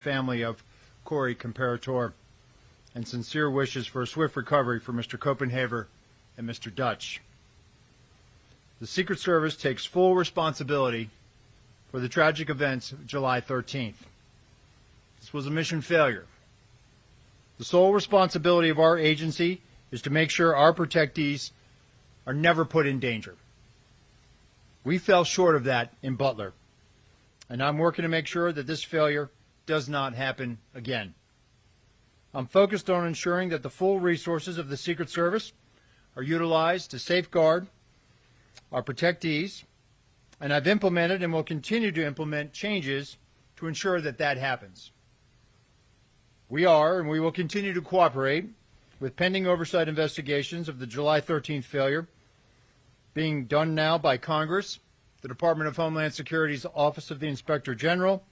family of Corey Comparator, and sincere wishes for a swift recovery for Mr. Copenhaver and Mr. Dutch. The Secret Service takes full responsibility for the tragic events of July 13th. This was a mission failure. The sole responsibility of our agency is to make sure our protectees are never put in danger. We fell short of that in Butler, and I'm working to make sure that this failure does not happen again. I'm focused on ensuring that the full resources of the Secret Service are utilized to safeguard our protectees, and I've implemented and will continue to implement changes to ensure that that happens. We are and we will continue to cooperate with pending oversight investigations of the July 13th failure being done now by Congress, the Department of Homeland Security's Office of the Inspector General,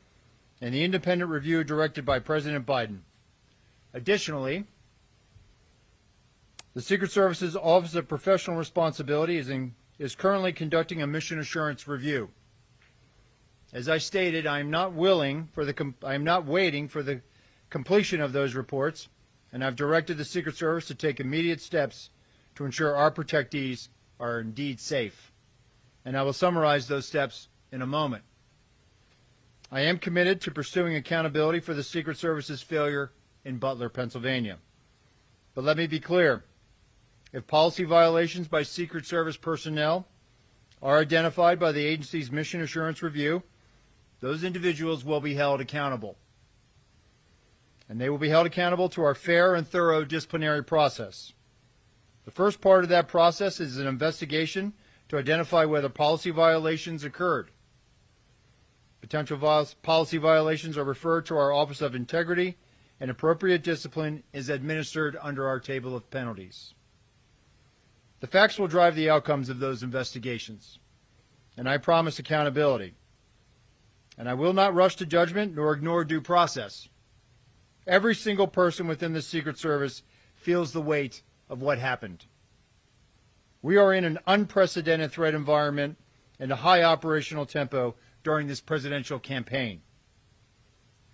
and the independent review directed by President Biden. Additionally, the Secret Service's Office of Professional Responsibility is currently conducting a mission assurance review. As I stated, I am not waiting for the completion of those reports, and I've directed the Secret Service to take immediate steps to ensure our protectees are indeed safe. And I will summarize those steps in a moment. I am committed to pursuing accountability for the Secret Service's failure in Butler, Pennsylvania. But let me be clear. If policy violations by Secret Service personnel are identified by the agency's mission assurance review, those individuals will be held accountable. And they will be held accountable to our fair and thorough disciplinary process. The first part of that process is an investigation to identify whether policy violations occurred. Potential policy violations are referred to our Office of Integrity, and appropriate discipline is administered under our table of penalties. The facts will drive the outcomes of those investigations, and I promise accountability. And I will not rush to judgment nor ignore due process. Every single person within the Secret Service feels the weight of what happened. We are in an unprecedented threat environment and a high operational tempo during this presidential campaign.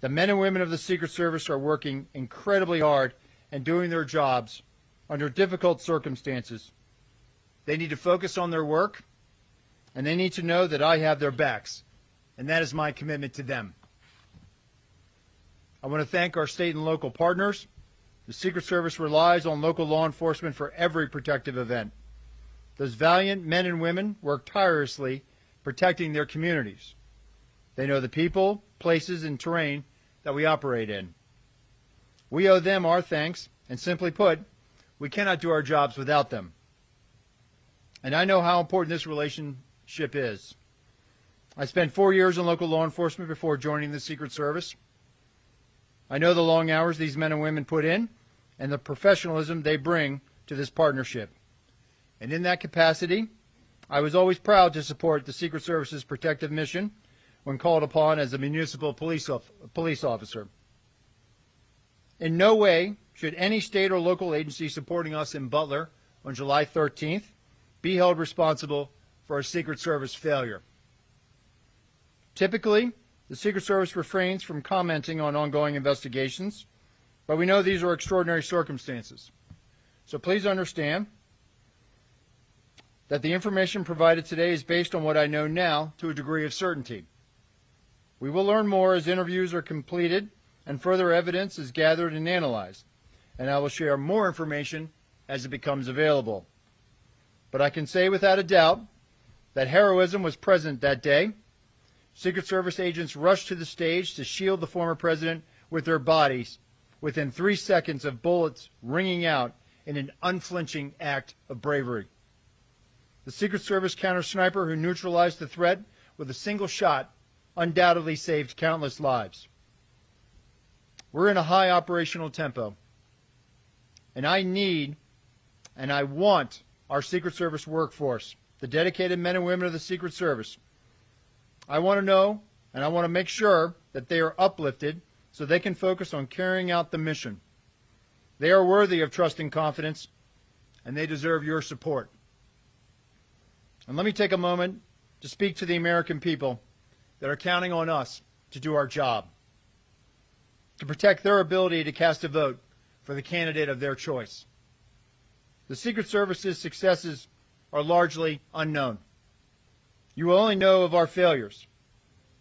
The men and women of the Secret Service are working incredibly hard and doing their jobs under difficult circumstances. They need to focus on their work, and they need to know that I have their backs, and that is my commitment to them. I want to thank our state and local partners. The Secret Service relies on local law enforcement for every protective event. Those valiant men and women work tirelessly protecting their communities. They know the people, places, and terrain that we operate in. We owe them our thanks, and simply put, we cannot do our jobs without them. And I know how important this relationship is. I spent 4 years in local law enforcement before joining the Secret Service. I know the long hours these men and women put in and the professionalism they bring to this partnership. And in that capacity, I was always proud to support the Secret Service's protective mission when called upon as a municipal police officer. In no way should any state or local agency supporting us in Butler on July 13th be held responsible for a Secret Service failure. Typically, the Secret Service refrains from commenting on ongoing investigations, but we know these are extraordinary circumstances. So please understand that the information provided today is based on what I know now to a degree of certainty. We will learn more as interviews are completed and further evidence is gathered and analyzed, and I will share more information as it becomes available. But I can say without a doubt that heroism was present that day. Secret Service agents rushed to the stage to shield the former president with their bodies within 3 seconds of bullets ringing out in an unflinching act of bravery. The Secret Service counter-sniper who neutralized the threat with a single shot undoubtedly saved countless lives. We're in a high operational tempo, and I need and I want our Secret Service workforce, the dedicated men and women of the Secret Service. I want to know and I want to make sure that they are uplifted so they can focus on carrying out the mission. They are worthy of trust and confidence, and they deserve your support. And let me take a moment to speak to the American people that are counting on us to do our job. to protect their ability to cast a vote for the candidate of their choice. The Secret Service's successes are largely unknown. You will only know of our failures,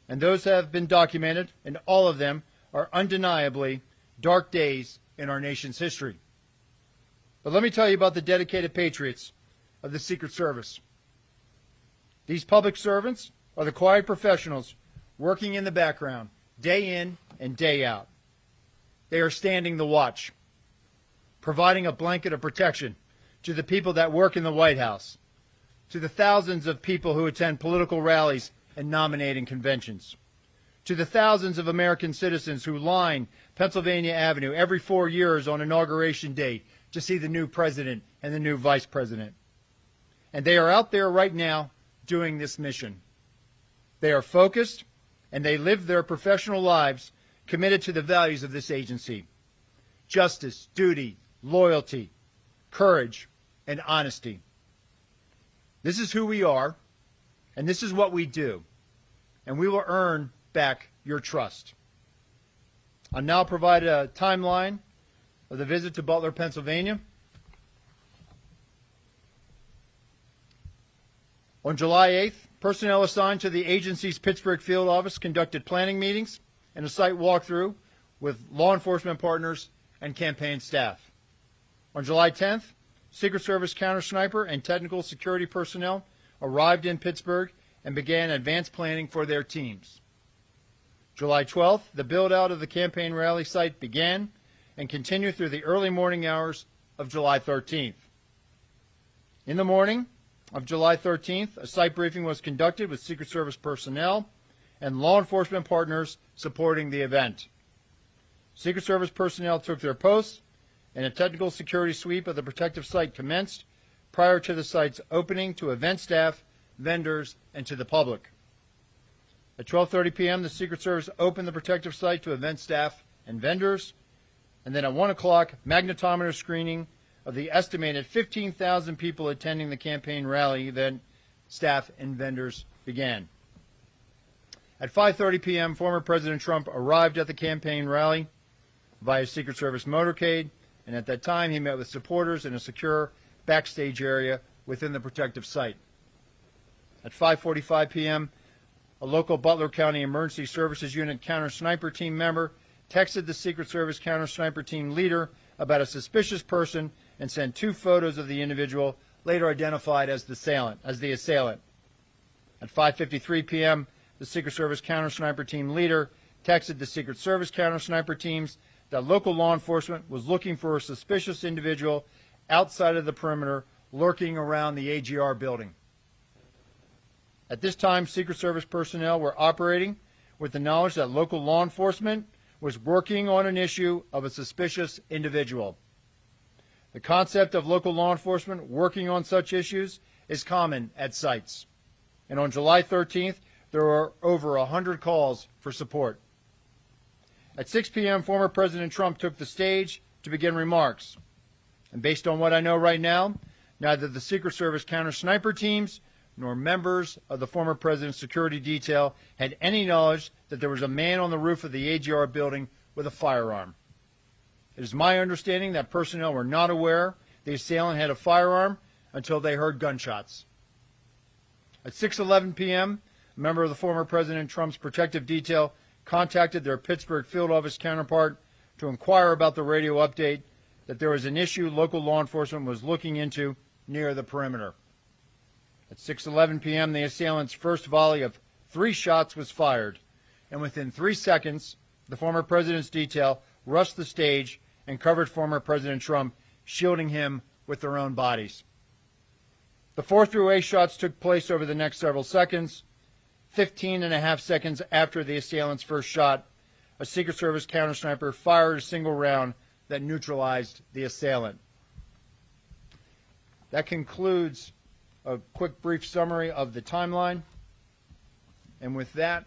and those have been documented, and all of them are undeniably dark days in our nation's history. But let me tell you about the dedicated patriots of the Secret Service. These public servants are the quiet professionals working in the background, day in and day out. They are standing the watch, providing a blanket of protection to the people that work in the White House, to the thousands of people who attend political rallies and nominating conventions, to the thousands of American citizens who line Pennsylvania Avenue every 4 years on Inauguration Day to see the new president and the new vice president. And they are out there right now doing this mission. They are focused, and they live their professional lives committed to the values of this agency: justice, duty, loyalty, courage, and honesty. This is who we are, and this is what we do, and we will earn back your trust. I'll now provide a timeline of the visit to Butler, Pennsylvania. On July 8th, personnel assigned to the agency's Pittsburgh field office conducted planning meetings and a site walkthrough with law enforcement partners and campaign staff. On July 10th, Secret Service counter-sniper and technical security personnel arrived in Pittsburgh and began advanced planning for their teams. July 12th, the build-out of the campaign rally site began and continued through the early morning hours of July 13th. In the morning of July 13th, a site briefing was conducted with Secret Service personnel and law enforcement partners supporting the event. Secret Service personnel took their posts, and a technical security sweep of the protective site commenced prior to the site's opening to event staff, vendors, and to the public. At 12:30 p.m., the Secret Service opened the protective site to event staff and vendors, and then at 1 o'clock, magnetometer screening of the estimated 15,000 people attending the campaign rally event, staff, and vendors began. At 5:30 p.m., former President Trump arrived at the campaign rally via Secret Service motorcade, and at that time he met with supporters in a secure backstage area within the protective site. At 5:45 p.m., a local Butler County Emergency Services Unit counter-sniper team member texted the Secret Service counter-sniper team leader about a suspicious person and sent 2 photos of the individual, later identified as the assailant. At 5:53 p.m., the Secret Service counter-sniper team leader texted the Secret Service counter-sniper teams that local law enforcement was looking for a suspicious individual outside of the perimeter lurking around the AGR building. At this time, Secret Service personnel were operating with the knowledge that local law enforcement was working on an issue of a suspicious individual. The concept of local law enforcement working on such issues is common at sites. And on July 13th, there were over 100 calls for support. At 6 p.m., former President Trump took the stage to begin remarks. And based on what I know right now, neither the Secret Service counter-sniper teams nor members of the former president's security detail had any knowledge that there was a man on the roof of the AGR building with a firearm. It is my understanding that personnel were not aware the assailant had a firearm until they heard gunshots. At 6:11 p.m., a member of the former President Trump's protective detail contacted their Pittsburgh field office counterpart to inquire about the radio update that there was an issue local law enforcement was looking into near the perimeter. At 6:11 p.m., the assailant's first volley of 3 shots was fired, and within 3 seconds, the former president's detail rushed the stage and covered former President Trump, shielding him with their own bodies. The 4 through 8 shots took place over the next several seconds. 15.5 seconds after the assailant's first shot, a Secret Service counter-sniper fired a single round that neutralized the assailant. That concludes a quick, brief summary of the timeline. And with that,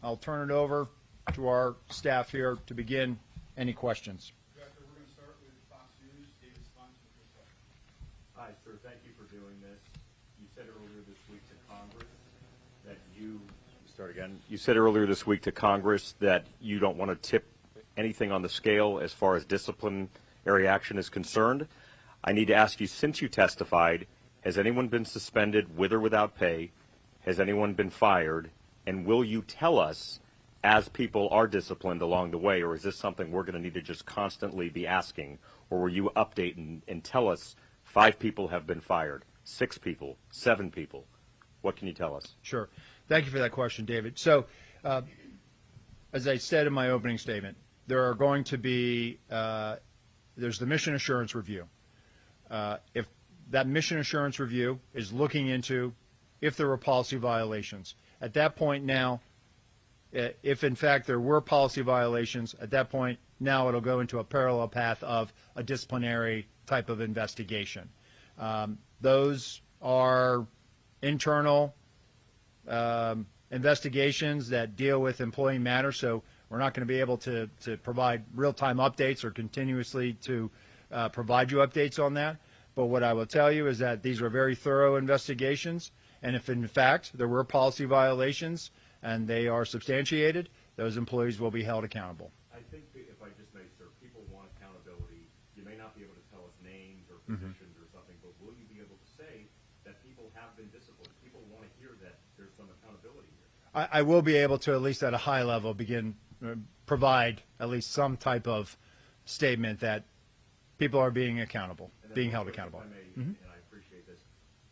I'll turn it over to our staff here to begin any questions. Director, we're going to start with Fox News. David Sponsor. Hi, sir. Thank you for doing this. You said earlier this week to Congress that you said earlier this week to Congress that you don't want to tip anything on the scale as far as disciplinary action is concerned. I need to ask you, since you testified, has anyone been suspended with or without pay? Has anyone been fired? And will you tell us as people are disciplined along the way, or is this something we're going to need to just constantly be asking? Or will you update and tell us 5 people have been fired, 6 people, 7 people? What can you tell us? Sure. Thank you for that question, David. So, as I said in my opening statement, there are going to be, there's the mission assurance review. If that mission assurance review is looking into if there were policy violations. At that point now, if in fact there were policy violations, at that point now it'll go into a parallel path of a disciplinary type of investigation. Those are internal investigations that deal with employee matters, so we're not going to be able to provide real-time updates or continuously to provide you updates on that. But what I will tell you is that these are very thorough investigations, and if in fact there were policy violations and they are substantiated, those employees will be held accountable. I think that if I just may, sir, people want accountability. You may not be able to tell us names or positions or something, but will you be able to say that people have been disciplined? People want to hear that there's some accountability here. I will be able to, at least at a high level, provide at least some type of statement that people are being accountable, being held accountable. If I may, and I appreciate this,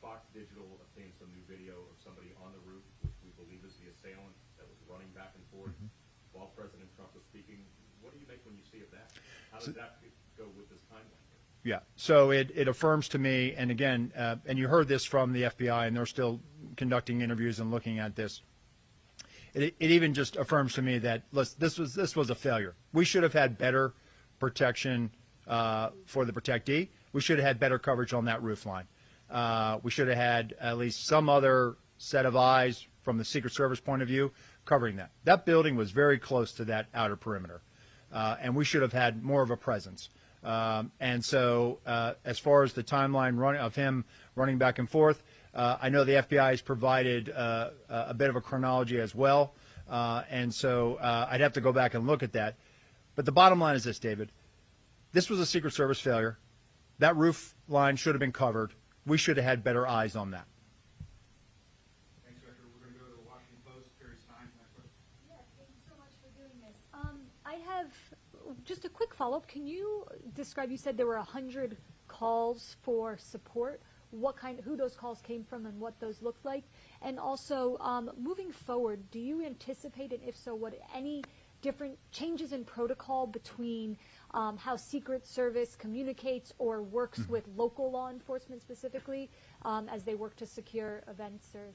Fox Digital obtained some new video of somebody on the roof, which we believe is the assailant that was running back and forth while President Trump was speaking. What do you make when you see of that? How does that go with this timeline here? Yeah, so it affirms to me, and again, and you heard this from the FBI, and they're still conducting interviews and looking at this. It even just affirms to me that this was a failure. We should have had better protection for the protectee. We should have had better coverage on that roof line. We should have had at least some other set of eyes from the Secret Service point of view covering that. That building was very close to that outer perimeter, and we should have had more of a presence. And so as far as the timeline of him running back and forth, I know the FBI has provided a bit of a chronology as well, and so I'd have to go back and look at that. But the bottom line is this, David. This was a Secret Service failure. That roof line should have been covered. We should have had better eyes on that. Thanks, Director. We're going to go to the Washington Post. Carrie Stein, next question. Yeah, thank you so much for doing this. I have just a quick follow-up. Can you describe, you said there were 100 calls for support, who those calls came from and what those looked like? And also, moving forward, do you anticipate, and if so, what any different changes in protocol between how Secret Service communicates or works with local law enforcement specifically as they work to secure events or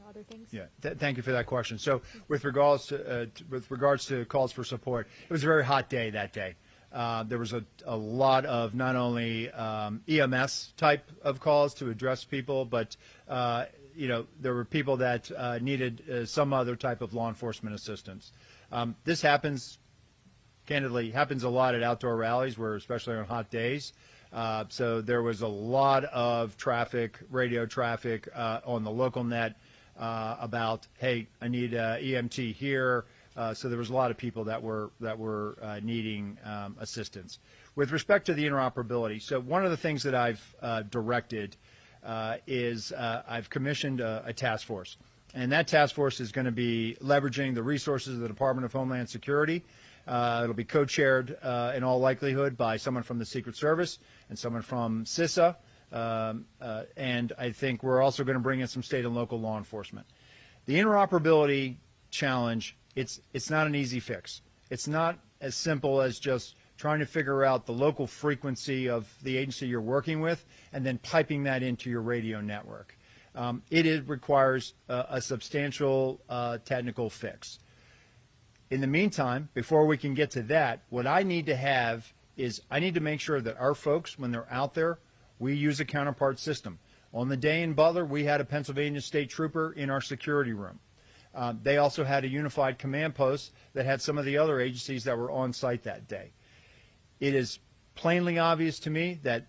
other things? Yeah, thank you for that question. So with regards to calls for support, it was a very hot day that day. There was a lot of not only EMS type of calls to address people, but there were people that needed some other type of law enforcement assistance. This candidly happens a lot at outdoor rallies, where especially on hot days. So there was a lot of traffic, radio traffic on the local net about, hey, I need EMT here. So there was a lot of people that were needing assistance. With respect to the interoperability, so one of the things that I've directed is I've commissioned a task force. And that task force is going to be leveraging the resources of the Department of Homeland Security. It'll be co-chaired in all likelihood by someone from the Secret Service and someone from CISA. And I think we're also going to bring in some state and local law enforcement. The interoperability challenge, it's not an easy fix. It's not as simple as just trying to figure out the local frequency of the agency you're working with and then piping that into your radio network. It requires a substantial technical fix. In the meantime, before we can get to that, what I need to have is I need to make sure that our folks, when they're out there, we use a counterpart system. On the day in Butler, we had a Pennsylvania State Trooper in our security room. They also had a unified command post that had some of the other agencies that were on site that day. It is plainly obvious to me that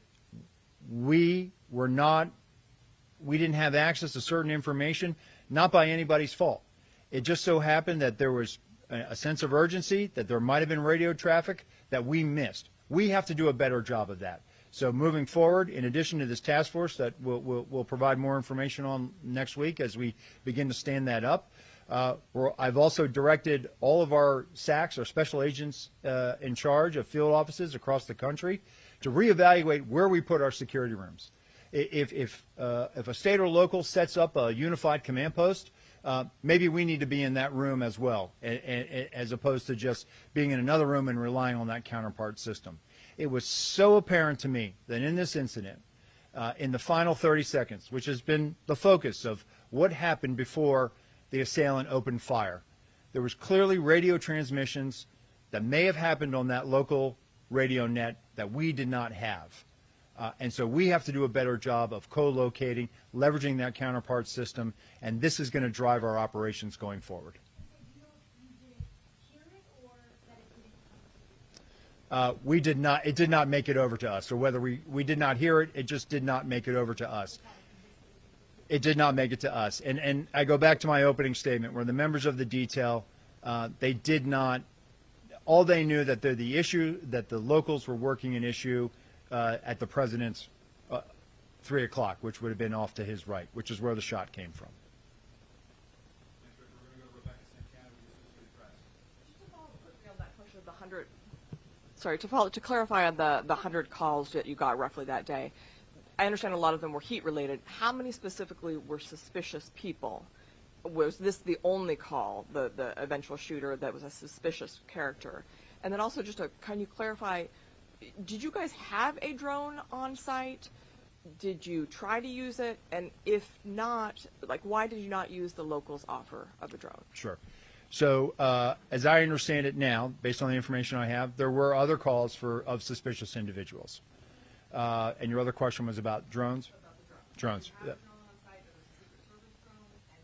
we didn't have access to certain information, not by anybody's fault. It just so happened that there was a sense of urgency that there might have been radio traffic that we missed. We have to do a better job of that. So moving forward, in addition to this task force that we'll provide more information on next week as we begin to stand that up, I've also directed all of our SACs, our special agents in charge of field offices across the country, to reevaluate where we put our security rooms. If a state or local sets up a unified command post, maybe we need to be in that room as well, as opposed to just being in another room and relying on that counterpart system. It was so apparent to me that in this incident, in the final 30 seconds, which has been the focus of what happened before the assailant opened fire, there was clearly radio transmissions that may have happened on that local radio net that we did not have. And so we have to do a better job of co-locating, leveraging that counterpart system, and this is going to drive our operations going forward. We did not. It did not make it over to us, or whether we did not hear it, it just did not make it over to us. It did not make it to us. And I go back to my opening statement where the members of the detail, they did not, all they knew that the issue, that the locals were working an issue at the president's 3 o'clock, which would have been off to his right, which is where the shot came from. Next, we're going to go to Rebecca Santana with the Associated Press. Just to follow quickly on that question of the 100, to clarify on the 100 calls that you got roughly that day, I understand a lot of them were heat related. How many specifically were suspicious people? Was this the only call, the eventual shooter, that was a suspicious character? And then also can you clarify, did you guys have a drone on site? Did you try to use it? And if not, why did you not use the locals' offer of a drone? Sure. So as I understand it now, based on the information I have, there were other calls of suspicious individuals. And your other question was about drones? About the Drones. drone. You had Yeah. a drone on site that was a Secret Service drone, and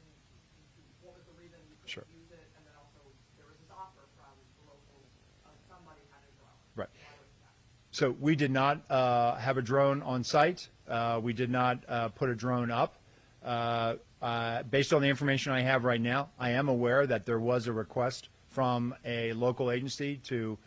what was the reason you couldn't Sure. use it? And then also there was this offer from the locals of somebody had a drone. Right. Why was that? So we did not have a drone on site. We did not put a drone up. Based on the information I have right now, I am aware that there was a request from a local agency to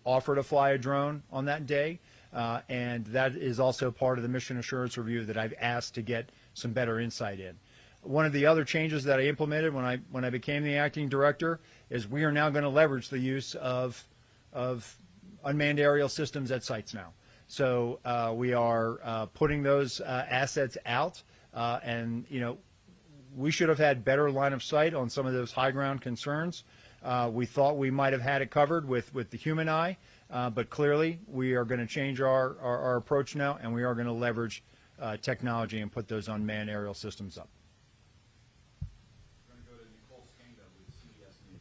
offer to fly a drone on that day. And that is also part of the mission assurance review that I've asked to get some better insight in. One of the other changes that I implemented when I became the acting director is we are now going to leverage the use of unmanned aerial systems at sites now. So we are putting those assets out, and we should have had better line of sight on some of those high ground concerns. We thought we might have had it covered with the human eye. But clearly, we are going to change our approach now, and we are going to leverage technology and put those unmanned aerial systems up. We're going to go to Nicole Skanga with CBS News.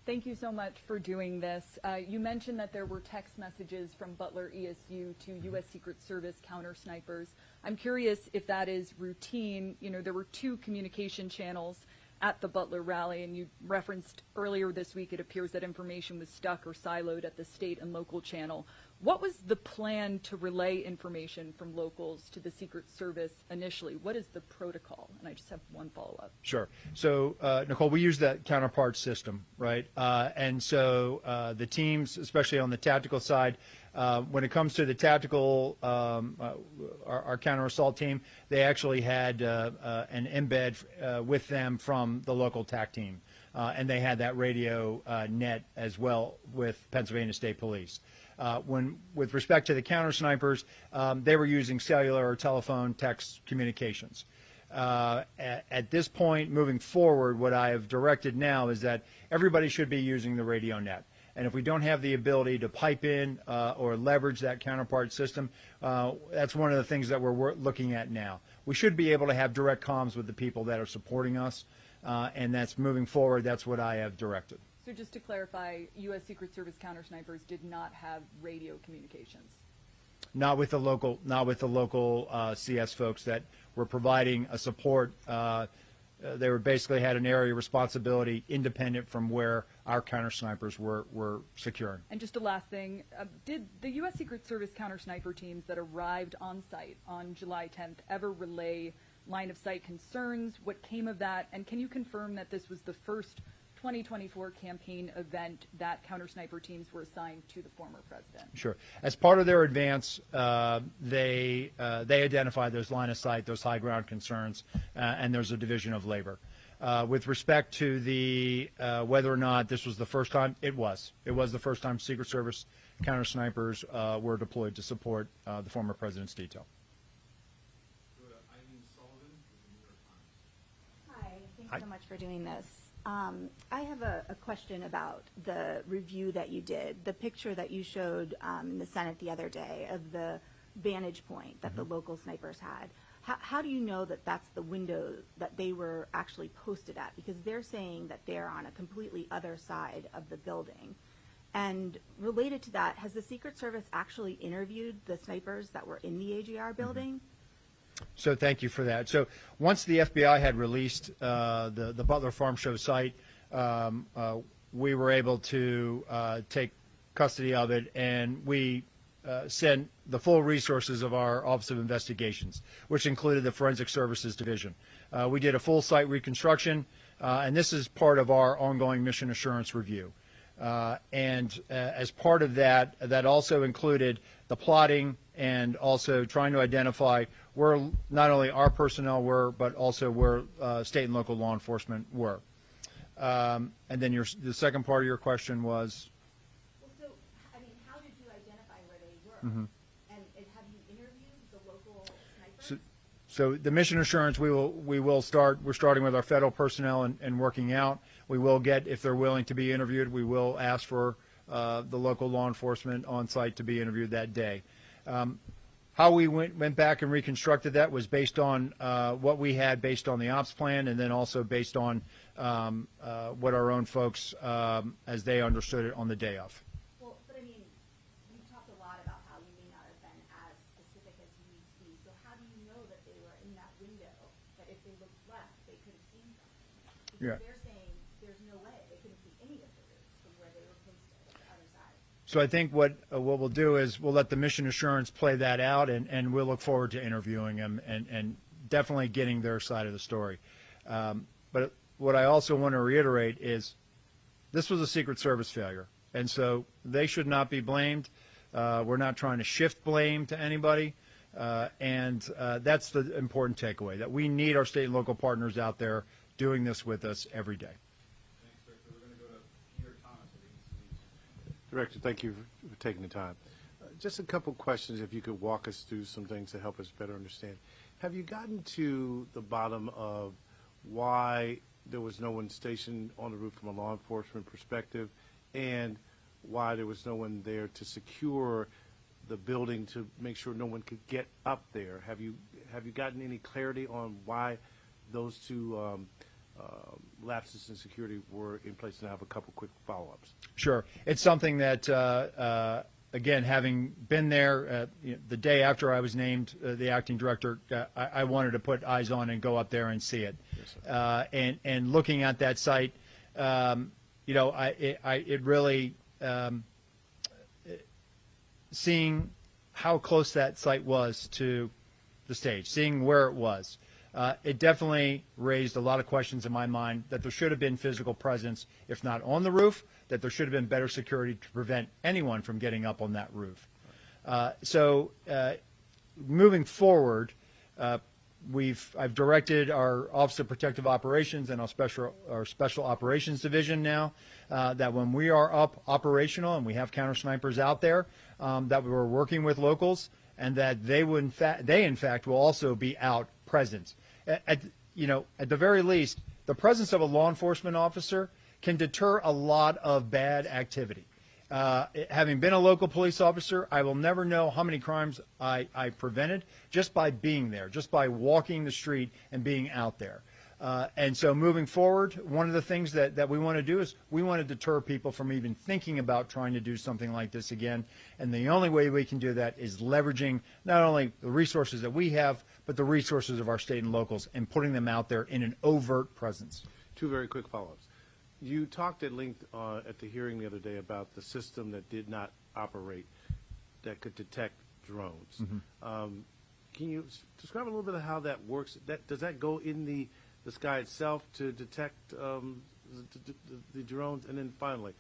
Thank you so much for doing this. You mentioned that there were text messages from Butler ESU to U.S. Secret Service counter snipers. I'm curious if that is routine. There were 2 communication channels at the Butler rally, and you referenced earlier this week it appears that information was stuck or siloed at the state and local channel. What was the plan to relay information from locals to the Secret Service initially? What is the protocol? And I just have one follow-up. Sure. So, Nicole, we use that counterpart system, right? And so the teams, especially on the tactical side, when it comes to the tactical, our counter-assault team, they actually had an embed with them from the local TAC team. And they had that radio net as well with Pennsylvania State Police. With respect to the counter snipers, they were using cellular or telephone text communications. At this point, moving forward, what I have directed now is that everybody should be using the radio net. And if we don't have the ability to pipe in or leverage that counterpart system, that's one of the things that we're looking at now. We should be able to have direct comms with the people that are supporting us, and that's moving forward. That's what I have directed. So just to clarify, U.S. Secret Service counter snipers did not have radio communications. Not with the local CS folks that were providing a support. They were basically had an area responsibility independent from where our counter snipers were securing. And just a last thing, did the U.S. Secret Service counter sniper teams that arrived on site on July 10th ever relay line of sight concerns? What came of that? And can you confirm that this was the first 2024 campaign event that counter sniper teams were assigned to the former president? Sure. As part of their advance, they identify those line of sight, those high ground concerns, and there's a division of labor. With respect to the whether or not this was the first time, it was. It was the first time Secret Service counter snipers were deployed to support the former president's detail. Go to Eileen Sullivan with the New York Times. Hi, thanks so much for doing this. I have a question about the review that you did, the picture that you showed in the Senate the other day of the vantage point that the local snipers had. How do you know that that's the window that they were actually posted at? Because they're saying that they're on a completely other side of the building. And related to that, has the Secret Service actually interviewed the snipers that were in the AGR building? So thank you for that. So once the FBI had released the Butler Farm Show site, we were able to take custody of it, and we sent the full resources of our Office of Investigations, which included the Forensic Services Division. We did a full site reconstruction, and this is part of our ongoing mission assurance review. And as part of that, that also included the plotting and also trying to identify where not only our personnel were, but also where state and local law enforcement were. And then the second part of your question was? Well, so, I mean, how did you identify where they were? And have you interviewed the local snipers? So the mission assurance, we're starting with our federal personnel and working out. We will get, if they're willing to be interviewed, we will ask for the local law enforcement on site to be interviewed that day. How we went back and reconstructed that was based on what we had based on the ops plan, and then also based on what our own folks, as they understood it on the day of. Well, but I mean, you talked a lot about how you may not have been as specific as you need to be. So how do you know that they were in that window, that if they looked left, they could have seen something? Because Yeah. they're saying there's no way they couldn't see any of the roofs from where they were posted at the other side. So I think what we'll do is we'll let the mission assurance play that out, and we'll look forward to interviewing them and definitely getting their side of the story. But what I also want to reiterate is this was a Secret Service failure, and so they should not be blamed. We're not trying to shift blame to anybody, and that's the important takeaway, that we need our state and local partners out there doing this with us every day. Thanks, Victor. We're going to go to Peter Thomas at ABC News. Director, thank you for taking the time. Just a couple questions, if you could walk us through some things to help us better understand. Have you gotten to the bottom of why there was no one stationed on the roof from a law enforcement perspective, and why there was no one there to secure the building to make sure no one could get up there? Have you gotten any clarity on why those two lapses in security were in place? And I have a couple quick follow-ups. Sure. It's something that, again, having been there the day after I was named the acting director, I wanted to put eyes on and go up there and see it. Yes, And looking at that site, it really, seeing how close that site was to the stage, seeing where it was, it definitely raised a lot of questions in my mind that there should have been physical presence, if not on the roof, that there should have been better security to prevent anyone from getting up on that roof. So moving forward, I've directed our Office of Protective Operations and our Special Operations Division now that when we are up operational and we have counter snipers out there, that we're working with locals, and that they in fact will also be out present. At the very least, the presence of a law enforcement officer can deter a lot of bad activity. Having been a local police officer, I will never know how many crimes I prevented just by being there, just by walking the street and being out there. And so moving forward, one of the things that we want to do is we want to deter people from even thinking about trying to do something like this again. And the only way we can do that is leveraging not only the resources that we have, but the resources of our state and locals, and putting them out there in an overt presence. Two very quick follow-ups. You talked at length at the hearing the other day about the system that did not operate that could detect drones. Can you describe a little bit of how that works? Does that go in the sky itself to detect the drones, and then finally,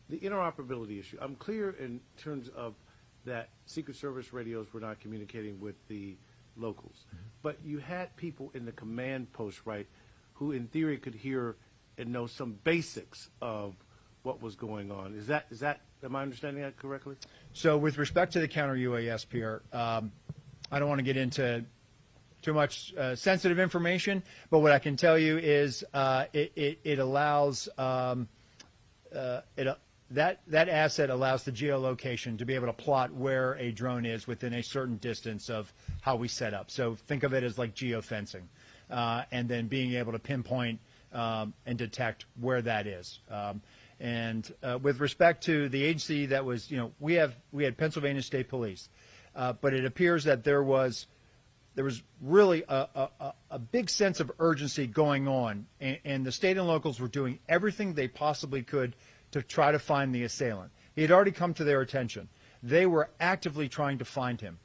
the interoperability issue. I'm clear in terms of that Secret Service radios were not communicating with the locals, but you had people in the command post, right, who in theory could hear and know some basics of what was going on. Is that am I understanding that correctly? So with respect to the counter UAS, Pierre, I don't want to get into too much sensitive information, but what I can tell you is it allows that asset allows the geolocation to be able to plot where a drone is within a certain distance of how we set up. So think of it as like geofencing, and then being able to pinpoint and detect where that is. And with respect to the agency that was, we had Pennsylvania State Police, but it appears that there was really a big sense of urgency going on, and the state and locals were doing everything they possibly could to try to find the assailant. He had already come to their attention. They were actively trying to find him,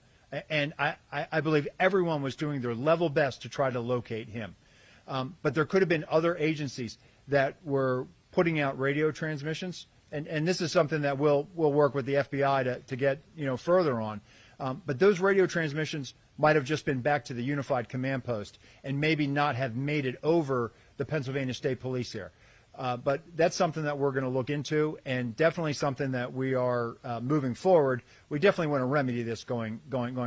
and I believe everyone was doing their level best to try to locate him. But there could have been other agencies that were putting out radio transmissions, and this is something that we'll work with the FBI to get further on. But those radio transmissions might have just been back to the unified command post and maybe not have made it over the Pennsylvania State Police here. But that's something that we're going to look into, and definitely something that we are moving forward. We definitely want to remedy this going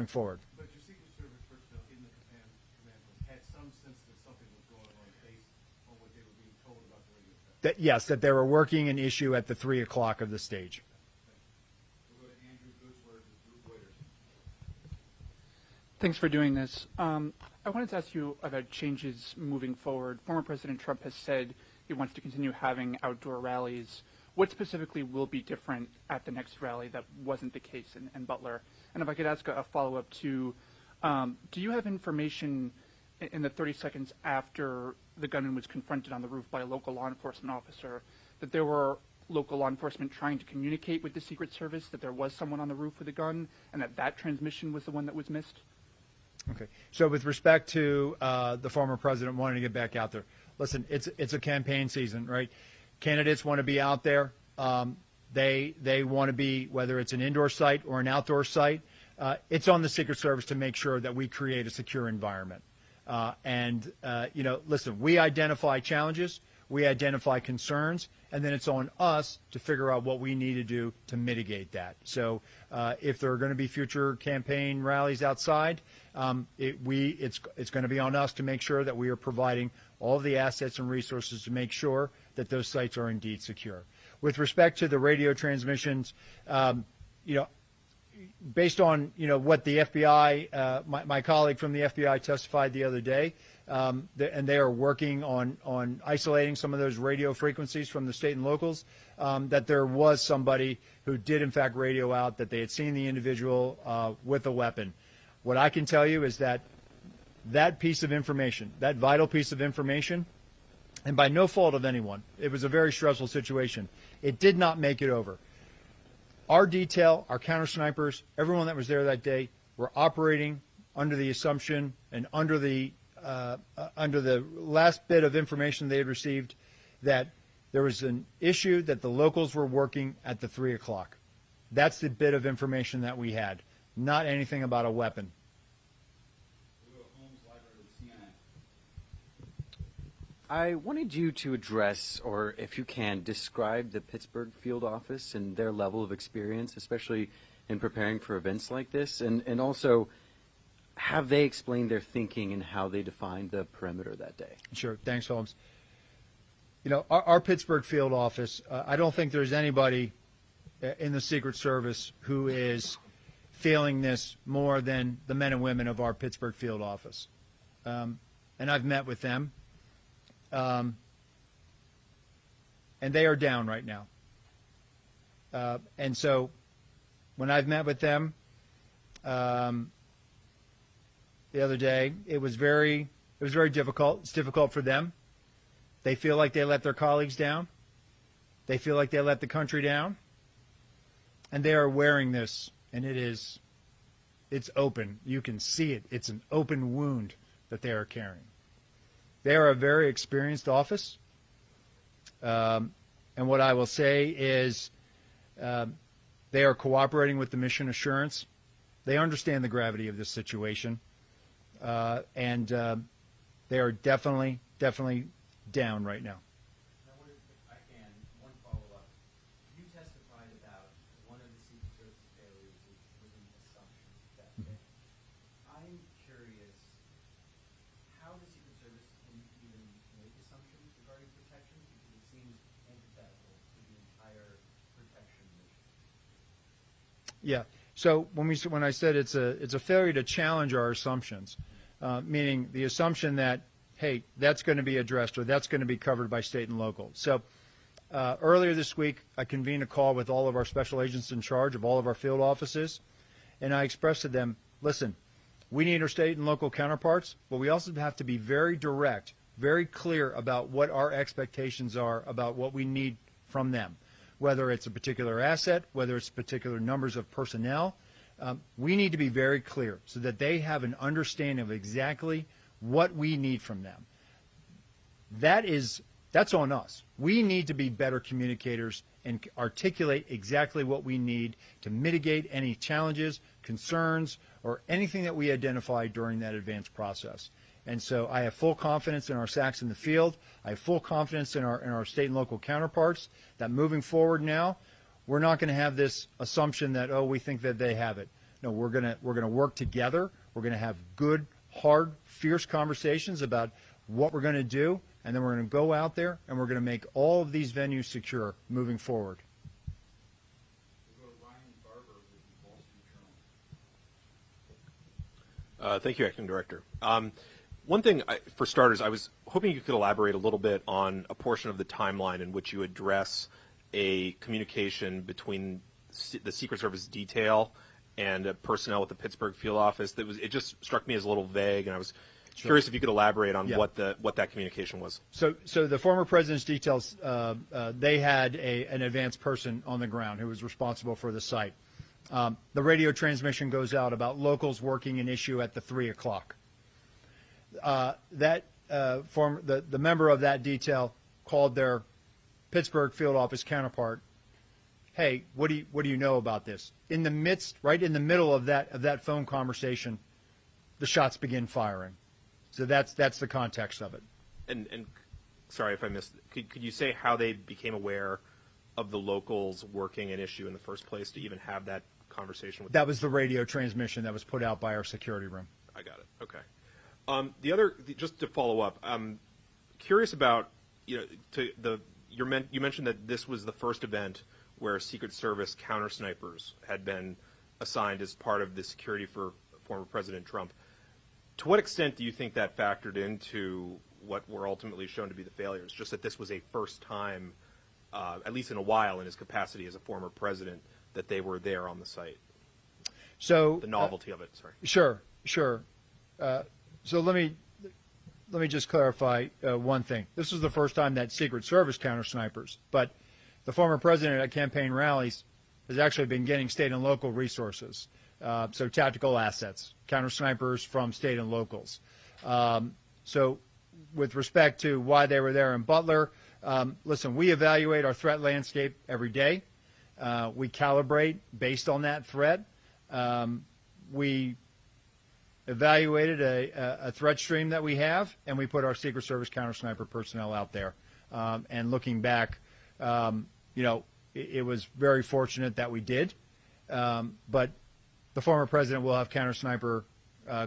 forward. But your Secret Service personnel in the command post had some sense that something was going on based on what they were being told about the radio traffic. Yes, that they were working an issue at the 3 o'clock of the stage. We'll go to Andrew Goodsworth with Group Reuters. Thanks for doing this. I wanted to ask you about changes moving forward. Former President Trump has said he wants to continue having outdoor rallies. What specifically will be different at the next rally that wasn't the case in Butler? And if I could ask a follow-up to, do you have information in the 30 seconds after the gunman was confronted on the roof by a local law enforcement officer that there were local law enforcement trying to communicate with the Secret Service that there was someone on the roof with a gun and that transmission was the one that was missed? Okay. So with respect to the former president wanting to get back out there, listen, it's a campaign season, right? Candidates want to be out there. They want to be, whether it's an indoor site or an outdoor site, it's on the Secret Service to make sure that we create a secure environment. Listen, we identify challenges, we identify concerns, and then it's on us to figure out what we need to do to mitigate that. So if there are going to be future campaign rallies outside, it's going to be on us to make sure that we are providing all the assets and resources to make sure that those sites are indeed secure. With respect to the radio transmissions, based on what the FBI, my colleague from the FBI testified the other day, and they are working on isolating some of those radio frequencies from the state and locals, that there was somebody who did in fact radio out that they had seen the individual with a weapon. What I can tell you is that piece of information, that vital piece of information, and by no fault of anyone, it was a very stressful situation. It did not make it over. Our detail, our counter snipers, everyone that was there that day, were operating under the assumption and under the last bit of information they had received that there was an issue that the locals were working at the 3 o'clock. That's the bit of information that we had, not anything about a weapon. We'll go to Holmes Library with CNN. I wanted you to address, or if you can, describe the Pittsburgh field office and their level of experience, especially in preparing for events like this, and also have they explained their thinking and how they defined the perimeter that day? Sure. Thanks, Holmes. Our Pittsburgh field office, I don't think there's anybody in the Secret Service who is feeling this more than the men and women of our Pittsburgh field office. And I've met with them. And they are down right now. And so when I've met with them the other day, it was very difficult. It's difficult for them. They feel like they let their colleagues down. They feel like they let the country down. And they are wearing this, and it's open. You can see it. It's an open wound that they are carrying. They are a very experienced office. And what I will say is they are cooperating with the mission assurance. They understand the gravity of this situation. And they are definitely down right now. Now, if I can, one follow-up. You testified about one of the Secret Service failures was an assumption that day. I'm curious how the Secret Service can even make assumptions regarding protection, because it seems antithetical to the entire protection mission. Yeah. So when I said it's a failure to challenge our assumptions, meaning the assumption that, hey, that's going to be addressed or that's going to be covered by state and local. So earlier this week, I convened a call with all of our special agents in charge of all of our field offices, and I expressed to them, listen, we need our state and local counterparts, but we also have to be very direct, very clear about what our expectations are about what we need from them. Whether it's a particular asset, whether it's particular numbers of personnel, we need to be very clear so that they have an understanding of exactly what we need from them. That's on us. We need to be better communicators and articulate exactly what we need to mitigate any challenges, concerns, or anything that we identify during that advanced process. And so I have full confidence in our SACs in the field. I have full confidence in our state and local counterparts that moving forward now, we're not going to have this assumption that, oh, we think that they have it. No, we're going to work together. We're going to have good, hard, fierce conversations about what we're going to do, and then we're going to go out there and we're going to make all of these venues secure moving forward. We'll go to Ryan Barber with the Wall Street Journal. Thank you, Acting Director. One thing, for starters, I was hoping you could elaborate a little bit on a portion of the timeline in which you address a communication between the Secret Service detail and personnel at the Pittsburgh field office. It just struck me as a little vague, and I was curious if you could elaborate on what that communication was. So the former president's details, they had an advanced person on the ground who was responsible for the site. The radio transmission goes out about locals working an issue at the 3 o'clock. The member of that detail called their Pittsburgh field office counterpart. Hey, what do you know about this? Right in the middle of that phone conversation, the shots begin firing. So that's the context of it. And sorry if I missed. Could you say how they became aware of the locals working an issue in the first place to even have that conversation with them? That was the radio transmission that was put out by our security room. I got it. Okay. Just to follow up, I'm curious about, you mentioned that this was the first event where Secret Service counter snipers had been assigned as part of the security for former President Trump. To what extent do you think that factored into what were ultimately shown to be the failures? Just that this was a first time, at least in a while, in his capacity as a former president, that they were there on the site. So the novelty of it. Sorry. Sure. So let me just clarify one thing. This was the first time that Secret Service counter snipers, but the former president at campaign rallies has actually been getting state and local resources, so tactical assets, counter snipers from state and locals. So with respect to why they were there in Butler, listen, we evaluate our threat landscape every day. We calibrate based on that threat. We evaluated a threat stream that we have, and we put our Secret Service counter sniper personnel out there. And looking back, it was very fortunate that we did. But the former president will have counter sniper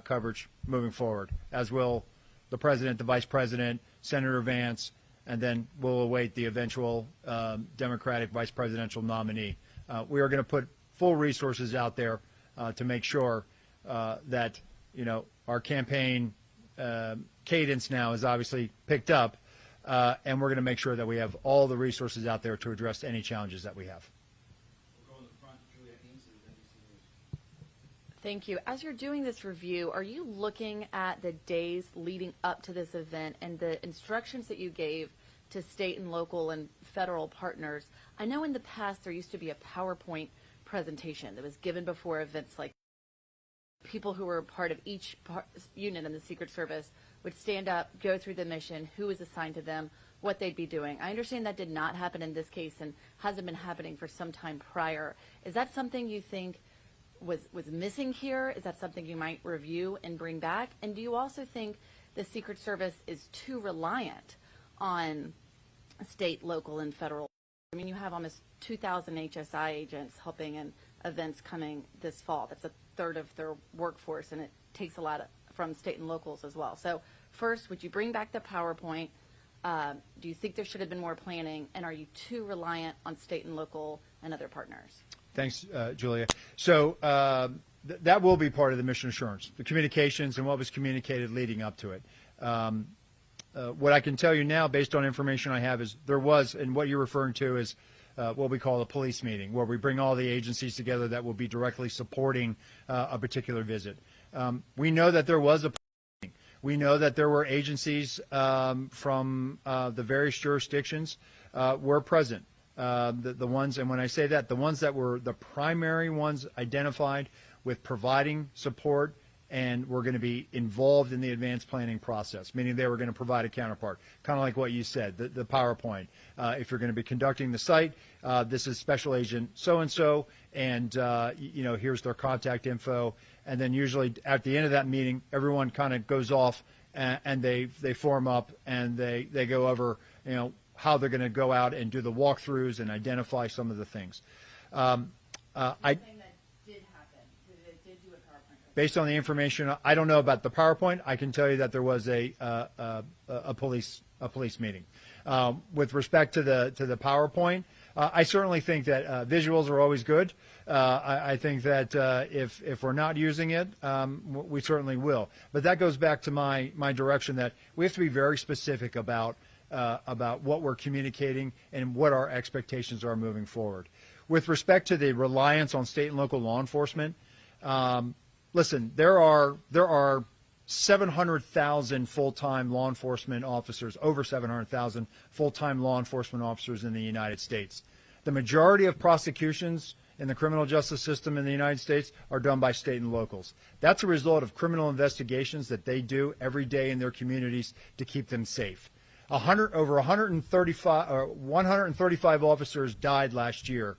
coverage moving forward, as will the president, the vice president, Senator Vance, and then we'll await the eventual Democratic vice presidential nominee. We are going to put full resources out there to make sure that our campaign cadence now is obviously picked up, and we're going to make sure that we have all the resources out there to address any challenges that we have. We'll go in the front, Juliet Ainsley with NBC News. Thank you. As you're doing this review, are you looking at the days leading up to this event and the instructions that you gave to state and local and federal partners? I know in the past there used to be a PowerPoint presentation that was given before events like people who were part of each unit in the Secret Service would stand up, go through the mission, who was assigned to them, what they'd be doing. I understand that did not happen in this case and hasn't been happening for some time prior. Is that something you think was missing here? Is that something you might review and bring back? And do you also think the Secret Service is too reliant on state, local, and federal? I mean, you have almost 2,000 HSI agents helping in events coming this fall. That's a third of their workforce, and it takes a lot from state and locals as well. So first, would you bring back the PowerPoint? Do you think there should have been more planning? And are you too reliant on state and local and other partners? Thanks, Julia. So that will be part of the mission assurance, the communications and what was communicated leading up to it. What I can tell you now, based on information I have, is there was, and what you're referring to is what we call a police meeting, where we bring all the agencies together that will be directly supporting a particular visit. We know that there was a police meeting. We know that there were agencies from the various jurisdictions were present. The ones, and when I say that, the ones that were the primary ones identified with providing support and were going to be involved in the advanced planning process, meaning they were going to provide a counterpart, kind of like what you said, the PowerPoint. If you're going to be conducting the site, this is Special Agent so-and-so, and here's their contact info. And then usually at the end of that meeting, everyone kind of goes off and they form up and they go over, how they're going to go out and do the walkthroughs and identify some of the things. Based on the information, I don't know about the PowerPoint. I can tell you that there was a police meeting. With respect to the PowerPoint, I certainly think that visuals are always good. I think that if we're not using it, we certainly will. But that goes back to my direction that we have to be very specific about what we're communicating and what our expectations are moving forward. With respect to the reliance on state and local law enforcement, listen, there are 700,000 full-time law enforcement officers, over 700,000 full-time law enforcement officers in the United States. The majority of prosecutions in the criminal justice system in the United States are done by state and locals. That's a result of criminal investigations that they do every day in their communities to keep them safe. Over 135 officers died last year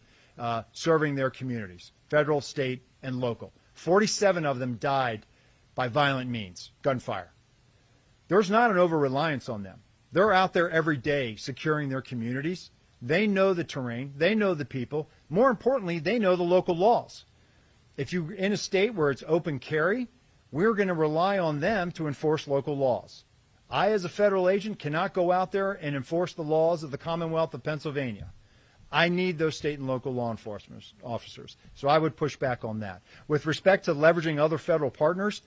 serving their communities, federal, state, and local. 47 of them died by violent means, gunfire. There's not an over-reliance on them. They're out there every day securing their communities. They know the terrain. They know the people. More importantly, they know the local laws. If you're in a state where it's open carry, we're going to rely on them to enforce local laws. I, as a federal agent, cannot go out there and enforce the laws of the Commonwealth of Pennsylvania. I need those state and local law enforcement officers. So I would push back on that. With respect to leveraging other federal partners,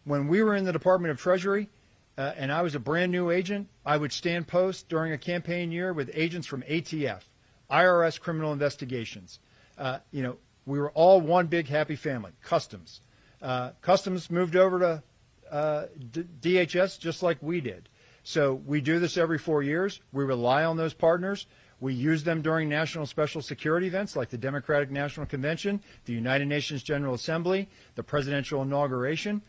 when we were in the Department of Treasury and I was a brand new agent, I would stand post during a campaign year with agents from ATF, IRS criminal investigations. We were all one big happy family. Customs. Customs moved over to DHS just like we did. So we do this every 4 years. We rely on those partners. We use them during national special security events like the Democratic National Convention, the United Nations General Assembly, the presidential inauguration.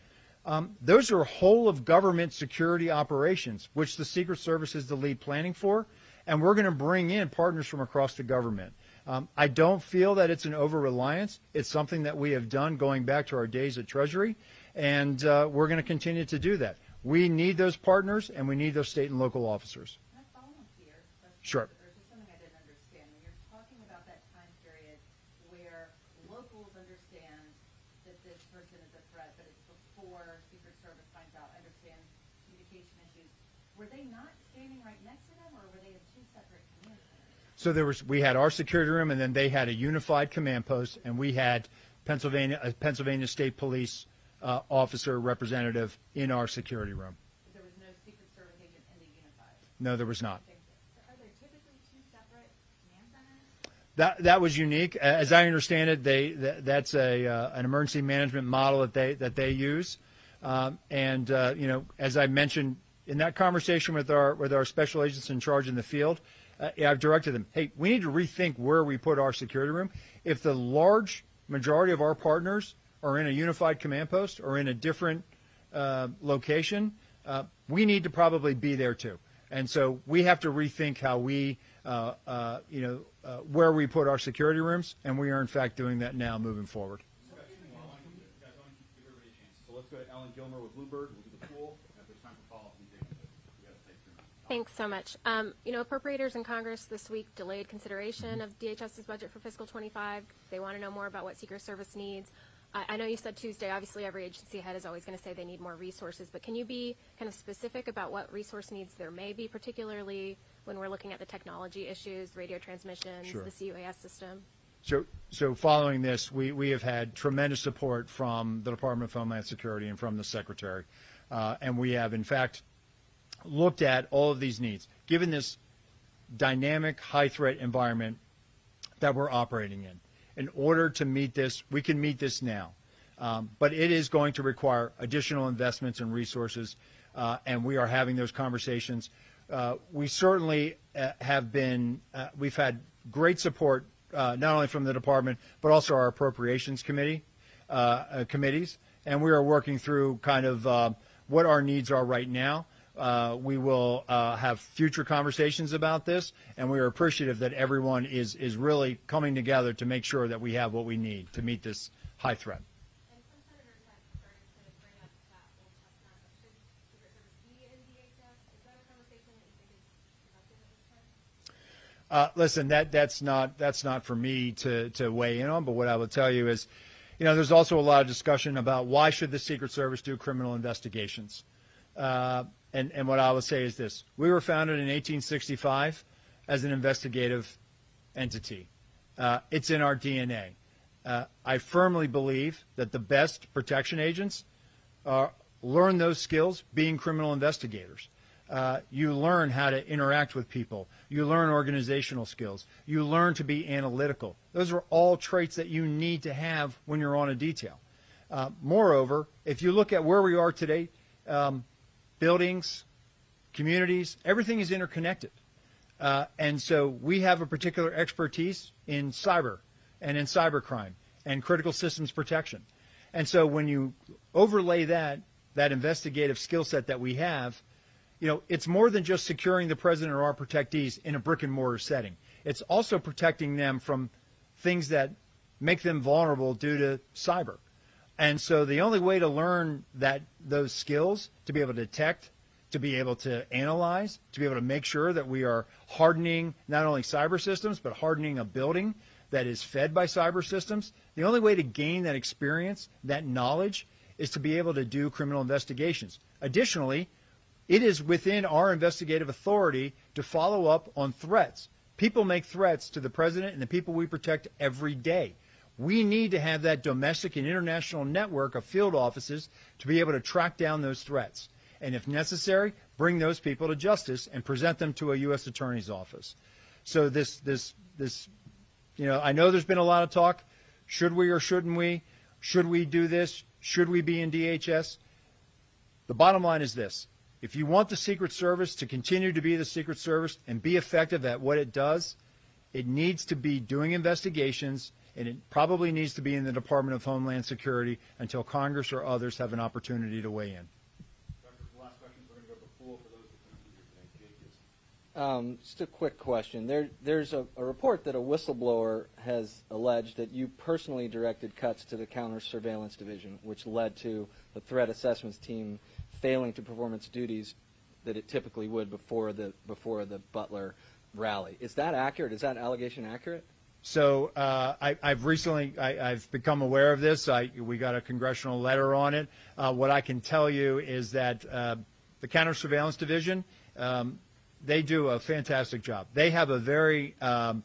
Those are whole of government security operations, which the Secret Service is the lead planning for, and we're going to bring in partners from across the government. I don't feel that it's an over-reliance. It's something that we have done going back to our days at Treasury, and we're going to continue to do that. We need those partners, and we need those state and local officers. Can I follow up here? Sure. Or just something I didn't understand. When you're talking about that time period where locals understand that this person is a threat, but it's before Secret Service finds out, understand communication issues, were they not standing right next to them, or were they in two separate command centers? So we had our security room, and then they had a unified command post, and we had Pennsylvania State Police officer representative in our security room. There was no Secret Service agent in the unified? No, there was not. Are there typically two separate command centers? That was unique. As I understand it, that's an emergency management model that they use. As I mentioned in that conversation with our special agents in charge in the field, I've directed them, hey, we need to rethink where we put our security room. If the large majority of our partners are in a unified command post or in a different location, we need to probably be there too. And so we have to rethink how we, where we put our security rooms, and we are in fact doing that now moving forward. So let's go to Ellen Gilmer with Bluebird. We'll do the pool. If there's time for follow-up, we got to take 3 minutes. Thanks so much. Appropriators in Congress this week delayed consideration of DHS's budget for fiscal 25. They want to know more about what Secret Service needs. I know you said Tuesday, obviously every agency head is always going to say they need more resources, but can you be kind of specific about what resource needs there may be, particularly when we're looking at the technology issues, radio transmissions, Sure. the CUAS system? So following this, we have had tremendous support from the Department of Homeland Security and from the Secretary. And we have, in fact, looked at all of these needs. Given this dynamic, high-threat environment that we're operating in order to meet this, we can meet this now. But it is going to require additional investments and resources, and we are having those conversations. We certainly we've had great support not only from the department, but also our appropriations committees, and we are working through kind of what our needs are right now. We will have future conversations about this, and we are appreciative that everyone is really coming together to make sure that we have what we need to meet this high threat. And some senators have started to bring up that old chestnut of should Secret Service be in DHS. Is that a conversation that you think is productive at this time? Listen, that's not for me to weigh in on, but what I will tell you is, there's also a lot of discussion about why should the Secret Service do criminal investigations. And what I will say is this. We were founded in 1865 as an investigative entity. It's in our DNA. I firmly believe that the best protection agents learn those skills being criminal investigators. You learn how to interact with people. You learn organizational skills. You learn to be analytical. Those are all traits that you need to have when you're on a detail. Moreover, if you look at where we are today, buildings, communities, everything is interconnected. And so we have a particular expertise in cyber and in cybercrime and critical systems protection. And so when you overlay that investigative skill set that we have, it's more than just securing the president or our protectees in a brick and mortar setting. It's also protecting them from things that make them vulnerable due to cyber. And so the only way to learn those skills, to be able to detect, to be able to analyze, to be able to make sure that we are hardening not only cyber systems, but hardening a building that is fed by cyber systems, the only way to gain that experience, that knowledge, is to be able to do criminal investigations. Additionally, it is within our investigative authority to follow up on threats. People make threats to the president and the people we protect every day. We need to have that domestic and international network of field offices to be able to track down those threats. And if necessary, bring those people to justice and present them to a U.S. Attorney's office. So I know there's been a lot of talk. Should we or shouldn't we? Should we do this? Should we be in DHS? The bottom line is this. If you want the Secret Service to continue to be the Secret Service and be effective at what it does, it needs to be doing investigations, and it probably needs to be in the Department of Homeland Security until Congress or others have an opportunity to weigh in. Doctor, for the last questions, we're going to go to the pool for those that couldn't be here today. Jake is. Just a quick question. There's a report that a whistleblower has alleged that you personally directed cuts to the Counter Surveillance Division, which led to the threat assessments team failing to perform its duties that it typically would before the Butler rally. Is that accurate? Is that allegation accurate? So I've become aware of this. We got a congressional letter on it. What I can tell you is that the Counter Surveillance Division, they do a fantastic job. They have a very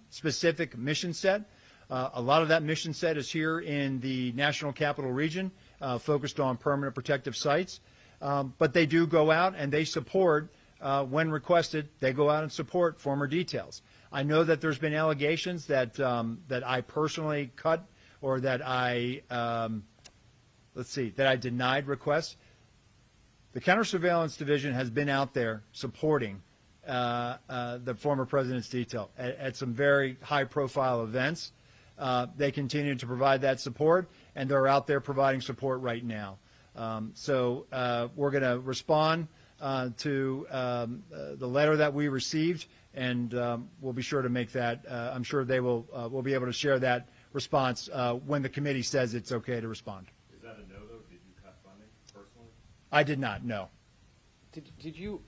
specific mission set. A lot of that mission set is here in the National Capital Region, focused on permanent protective sites. But they do go out and they support, when requested, they go out and support former details. I know that there's been allegations that I personally cut or that I denied requests. The Counter Surveillance Division has been out there supporting the former president's detail at some very high-profile events. They continue to provide that support, and they're out there providing support right now. So we're going to respond to the letter that we received, and we'll be sure to make that. I'm sure they will be able to share that response when the committee says it's okay to respond. Is that a no, though? Did you cut funding personally? I did not, no. Did you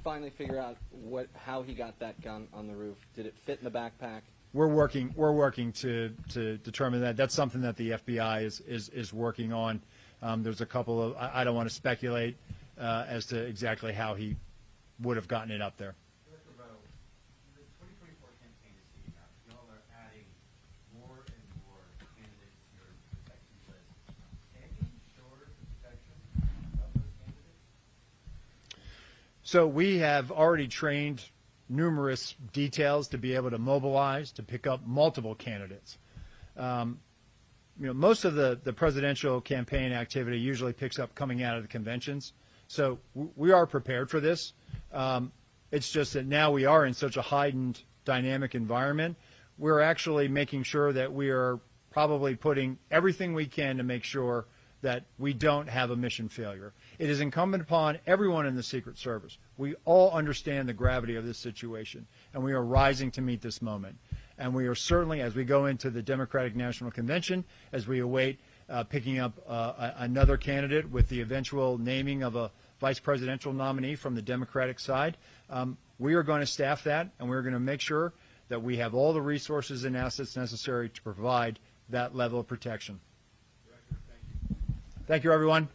finally figure out how he got that gun on the roof? Did it fit in the backpack? We're working to determine that. That's something that the FBI is working on. There's a couple of, I don't want to speculate as to exactly how he would have gotten it up there. Director Rowe, the 2024 campaign is heating up. Y'all are adding more and more candidates to your protection list. Can you ensure the protection of those candidates? So we have already trained numerous details to be able to mobilize, to pick up multiple candidates. Most of the presidential campaign activity usually picks up coming out of the conventions. So we are prepared for this. It's just that now we are in such a heightened dynamic environment. We're actually making sure that we are probably putting everything we can to make sure that we don't have a mission failure. It is incumbent upon everyone in the Secret Service. We all understand the gravity of this situation, and we are rising to meet this moment. And we are certainly, as we go into the Democratic National Convention, as we await picking up another candidate with the eventual naming of a vice presidential nominee from the Democratic side, we are going to staff that, and we're going to make sure that we have all the resources and assets necessary to provide that level of protection. Director, thank you. Thank you, everyone.